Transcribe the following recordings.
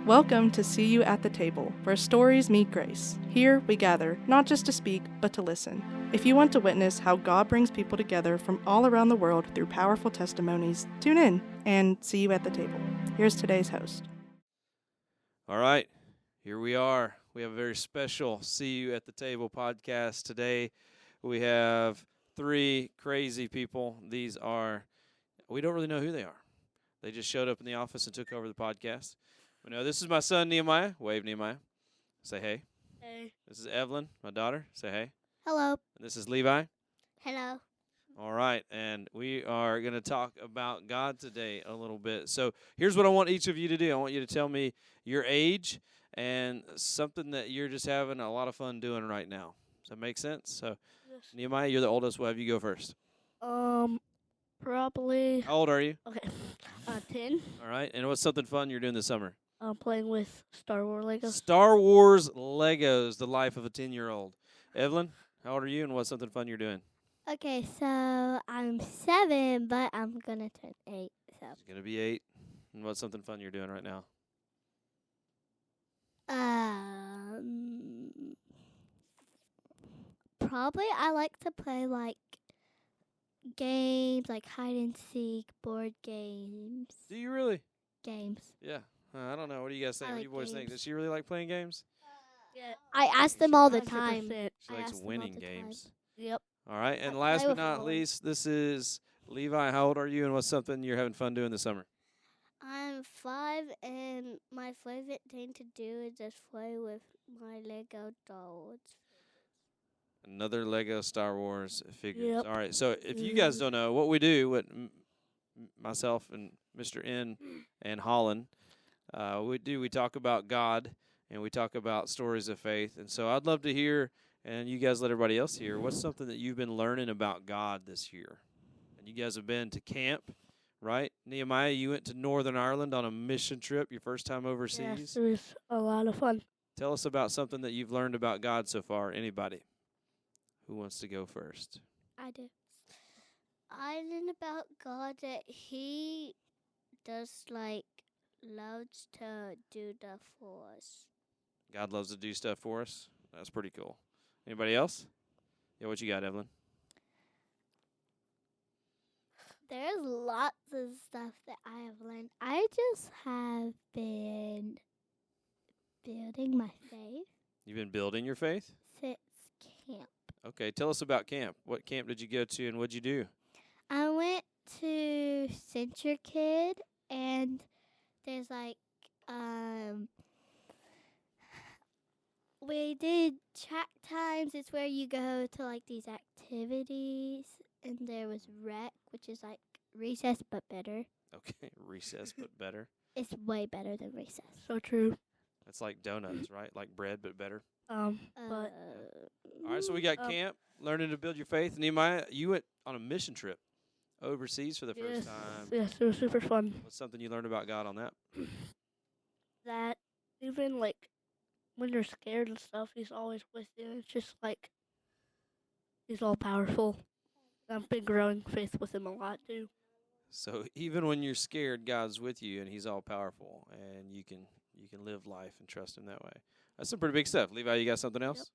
Welcome to See You at the Table, where stories meet grace. Here we gather, not just to speak, but to listen. If you want to witness how God brings people together from all around the world through powerful testimonies, tune in and see you at the table. Here's today's host. All right, here we are. We have a very special See You at the Table podcast today. We have three crazy people. We don't really know who they are. They just showed up in the office and took over the podcast. We know this is my son, Nehemiah. Wave, Nehemiah. Say hey. Hey. This is Evelyn, my daughter. Say hey. Hello. And this is Levi. Hello. All right, and we are going to talk about God today a little bit. So here's what I want each of you to do. I want you to tell me your age and something that you're just having a lot of fun doing right now. Does that make sense? So, Yes. Nehemiah, you're the oldest. We'll have you go first. Probably. How old are you? Okay. 10. All right, and what's something fun you're doing this summer? Playing with Star Wars Legos. Star Wars Legos, the life of a 10-year-old. Evelyn, how old are you, and what's something fun you're doing? Okay, so I'm 7, but I'm gonna turn 8. So She's going to be 8. And what's something fun you're doing right now? probably I like to play like games, like hide and seek, board games. Do you really? Games. Yeah. I don't know. What do you guys think? I What do like you boys think? games. Does she really like playing games? Yeah. I ask them all the 100%. time. She I likes ask them all winning the time. games. Yep. All right. And I last play but with not all. least, this is Levi. How old are you, and what's something you're having fun doing this summer? I'm 5, and my favorite thing to do is just play with my Lego dolls. Another Lego Star Wars figures. Yep. All right. So if you guys don't know, what we do, myself and Mr. N and Holland, we talk about God, and we talk about stories of faith. And so I'd love to hear, and you guys let everybody else hear, what's something that you've been learning about God this year? And you guys have been to camp, right? Nehemiah, you went to Northern Ireland on a mission trip, your first time overseas. Yes, it was a lot of fun. Tell us about something that you've learned about God so far. Anybody? Who wants to go first? I do. I learned about God that He does loves to do the for us. God loves to do stuff for us. That's pretty cool. Anybody else? Yeah, what you got, Evelyn? There's lots of stuff that I have learned. I just have been building my faith You've been building your faith? since camp. Okay, tell us about camp. What camp did you go to, and what'd you do? I went to Central Kid, and there's we did track times. It's where you go to these activities, and there was rec, which is like recess but better. Okay, recess, but better. It's way better than recess. So true. That's like donuts, right? Like bread, but better. But All right, so we got camp, learning to build your faith. Nehemiah, you went on a mission trip overseas for the first time. Yes, it was super fun. What's something you learned about God on that? That even when you're scared and stuff, He's always with you. It's just He's all powerful. I've been growing faith with Him a lot too. So even when you're scared, God's with you, and He's all powerful, and you can live life and trust Him that way. That's some pretty big stuff. Levi, you got something else?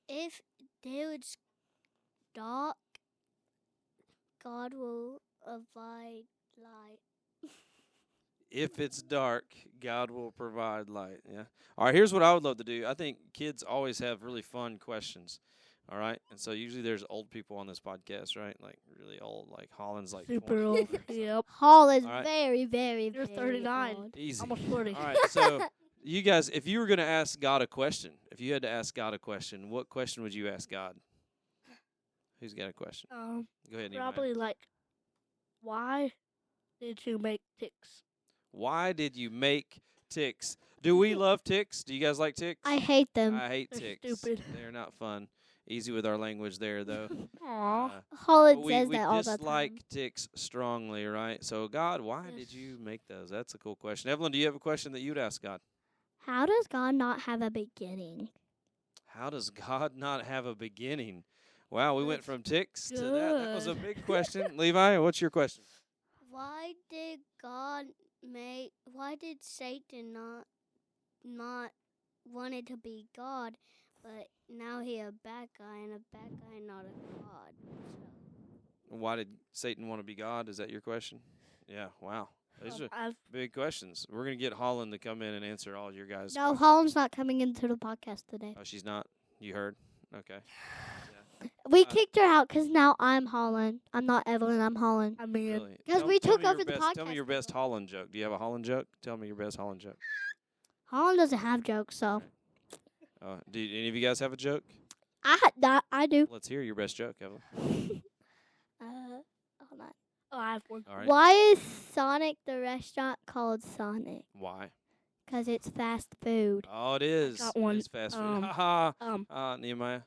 If there was dark, God will provide light. If it's dark, God will provide light. Yeah. All right, here's what I would love to do. I think kids always have really fun questions. All right. And so usually there's old people on this podcast, right? Like really old, like Holland's like Super 20. old. Yep. Hall is All right. very, very, You're very 39. old. Easy. Almost 40. All right. So you guys, if you were going to ask God a question, if you had to ask God a question, what question would you ask God? Who's got a question? Go ahead, Nehemiah. Probably why did you make ticks? Why did you make ticks? Do we love ticks? Do you guys like ticks? I hate them. I hate They're ticks. stupid. They're not fun. Easy with our language there, though. Aw. Holland But says we that all the time. dislike ticks strongly, right? So, God, why did Yes. you make those? That's a cool question. Evelyn, do you have a question that you'd ask God? How does God not have a beginning? How does God not have a beginning? Wow, we went That's from ticks to that. That was a good. big question. Levi, what's your question? Why did God Satan not wanted to be God, but now he a bad guy, and a bad guy not a god. So. Why did Satan want to be God? Is that your question? Yeah, wow. These are I've big questions. We're going to get Holland to come in and answer all your guys' No, questions. Holland's not coming into the podcast today. Oh, she's not? You heard? Okay. We kicked her out because now I'm Holland. I'm not Evelyn. I'm Holland. I mean, Really? Because we tell took me your over the best- Tell me podcast your best today. Holland joke. Do you have a Holland joke? Tell me your best Holland joke. Holland doesn't have jokes, so Do any of you guys have a joke? I do. Let's hear your best joke, Evelyn. Hold on. oh, I have one. All right. Why is Sonic the restaurant called Sonic? Why? Because it's fast food. Oh, it is. got one. It's fast food. Um, Ha-ha. Nehemiah,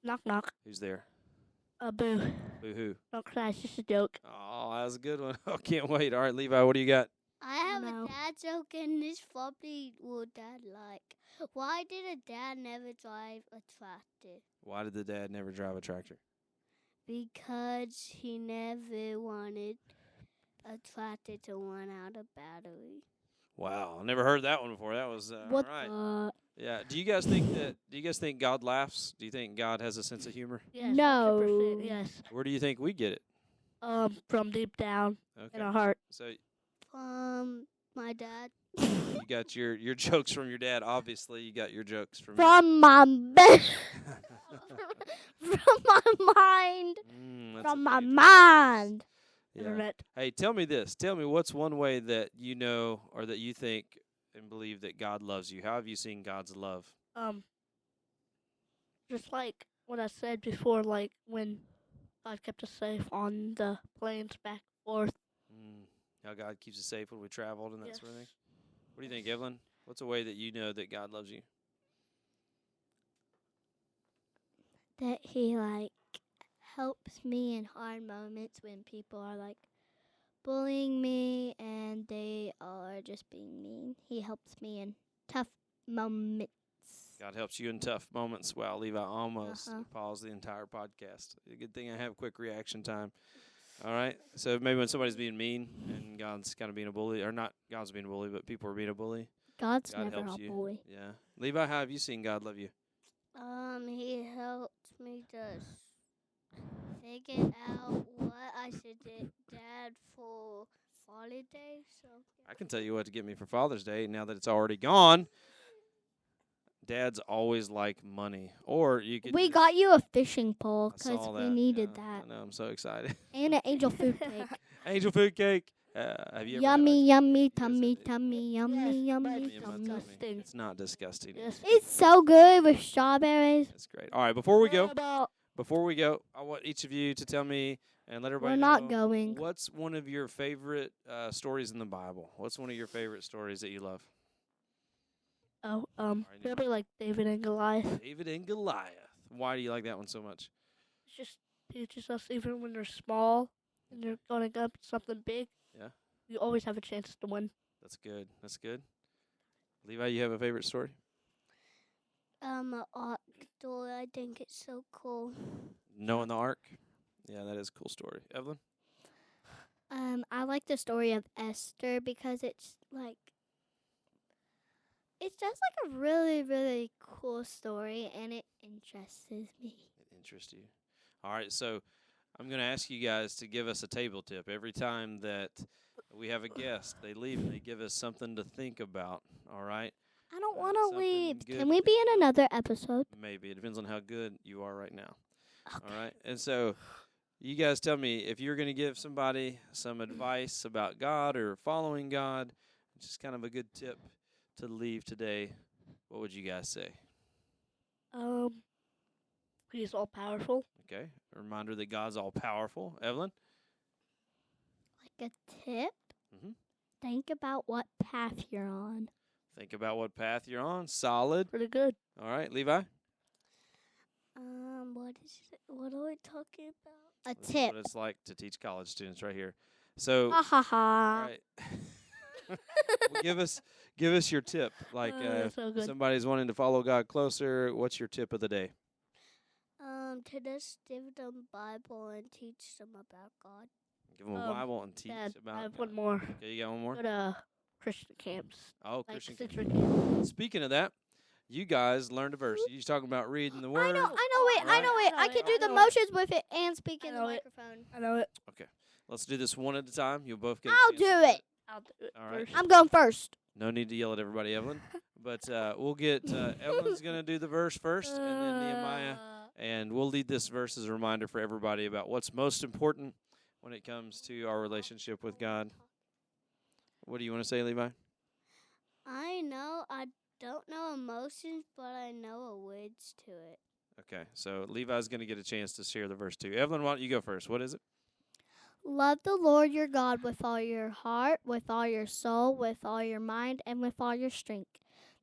Knock knock. who's there? Boo. Boo-hoo. Don't cry. It's just a joke. Oh, that was a good one. Oh, can't wait. All right, Levi, what do you got? I have No. a dad joke, and this probably will dad like. Why did a dad never drive a tractor? Why did the dad never drive a tractor? Because he never wanted a tractor to run out of battery. Wow, I never heard that one before. That was What all right. Yeah. Do you guys think God laughs? Do you think God has a sense of humor? Yes, No. 100%, yes. Where do you think we get it? From deep down in Okay. our heart. So From my dad. you got your jokes from your dad. Obviously, you got your jokes from From my from my mind. That's From a my dangerous mind. Yeah. Internet. Hey, tell me this. Tell me what's one way that you know or that you think and believe that God loves you. How have you seen God's love? Just like what I said before, like when God kept us safe on the planes back and forth. How God keeps us safe when we traveled and that Yes. sort of thing. What do you think, Evelyn? What's a way that you know that God loves you? That he helps me in hard moments when people are bullying me and they are just being mean. He helps me in tough moments. God helps you in tough moments. Wow, Levi almost Uh-huh. paused the entire podcast. A good thing I have quick reaction time. All right. So maybe when somebody's being mean and God's kind of being a bully, or not God's being a bully, but people are being a bully. God's God never helps a you. bully. Yeah. Levi, how have you seen God love you? He helped me just figure out what I should do dad for holiday. So I can tell you what to get me for Father's Day now that it's already gone. Dads always like money. Or you could we just- got you a fishing pole I saw because we that, needed yeah. that, I know, I'm so excited. and an angel food cake. Angel food cake. Have you ever Yummy, yummy, guys- tummy, tummy, yummy, Yes, yummy, had but it? tummy. disgusting. It's not disgusting. Yes. It's so good with strawberries. It's great. All right, before we go, About I want each of you to tell me and let everybody We're know not going. what's one of your favorite stories in the Bible. What's one of your favorite stories that you love? probably like David and Goliath. David and Goliath. Why do you like that one so much? It just teaches us even when they're small and they're going up something big. Yeah. You always have a chance to win. That's good. That's good. Levi, you have a favorite story? Art story. I think it's so cool. Noah and the Ark. Yeah, that is a cool story. Evelyn? I like the story of Esther because it's just a really, really cool story, and it interests me. It interests you. All right, so I'm going to ask you guys to give us a table tip. Every time that we have a guest, they leave and they give us something to think about. All right? I don't Uh, want to something leave. good Can to we be think in about. another episode? Maybe. It depends on how good you are right now. Okay. All right? And so you guys tell me if you're going to give somebody some advice about God or following God, just kind of a good tip to leave today, what would you guys say? He's all powerful. Okay? A reminder that God's all powerful. Evelyn? Like a tip? Mhm. Think about what path you're on. Think about what path you're on. Solid. Pretty good. All right, Levi? What are we talking about? A This is tip. what it's like to teach college students right here. So, Ha ha all ha. right. Well, give us your tip. Like That's so if good. somebody's wanting to follow God closer, what's your tip of the day? To just give them Bible and teach them about God. Give them a Bible and teach Dad, about I have God. one more. Okay, you got one more? Go to Christian camps. Oh, Like Christian. Citric camps. Speaking of that, you guys learned a verse. You're talking about reading the word. I know it. Right. I can do the I know it. motions with it and speak in I the know it. microphone. I know it. Let's do this one at a time. You'll both get. I'll a chance to do it. I'll do it All right. first. I'm going first. No need to yell at everybody, Evelyn. But we'll get Evelyn's going to do the verse first, and then Nehemiah. And we'll lead this verse as a reminder for everybody about what's most important when it comes to our relationship with God. What do you want to say, Levi? I don't know emotions, but I know words to it. Okay, so Levi's going to get a chance to share the verse too. Evelyn, why don't you go first? What is it? Love the Lord your God with all your heart, with all your soul, with all your mind, and with all your strength.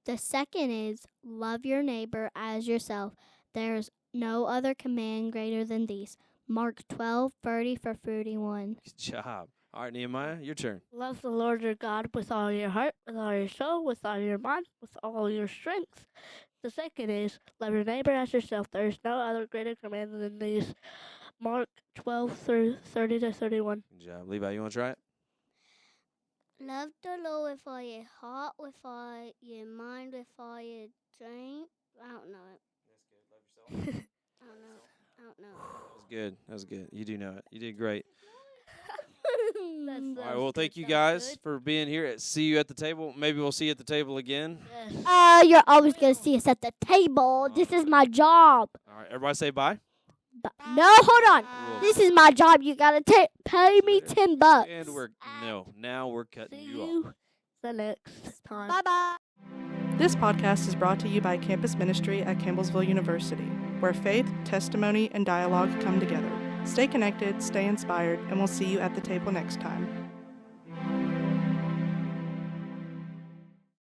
The second is love your neighbor as yourself. There is no other command greater than these. Mark 12:30-31. Good job. All right, Nehemiah, your turn. Love the Lord your God with all your heart, with all your soul, with all your mind, with all your strength. The second is love your neighbor as yourself. There is no other greater command than these. Mark 12:30-31. Good job. Levi, you want to try it? Love the Lord with all your heart, with all your mind, with all your strength. I don't know it. That's good. Love yourself. I don't know. That was good. That was good. You do know it. You did great. That's All right, well, thank you guys for being here. See you at the table. Maybe we'll see you at the table again. Yes. You're always going to see us at the table. This is my job. All right, everybody say bye. No, hold on. We'll- This is my job. You got to pay me $10. And now we're cutting See you off. you the next time. Bye-bye. This podcast is brought to you by Campus Ministry at Campbellsville University, where faith, testimony, and dialogue come together. Stay connected, stay inspired, and we'll see you at the table next time.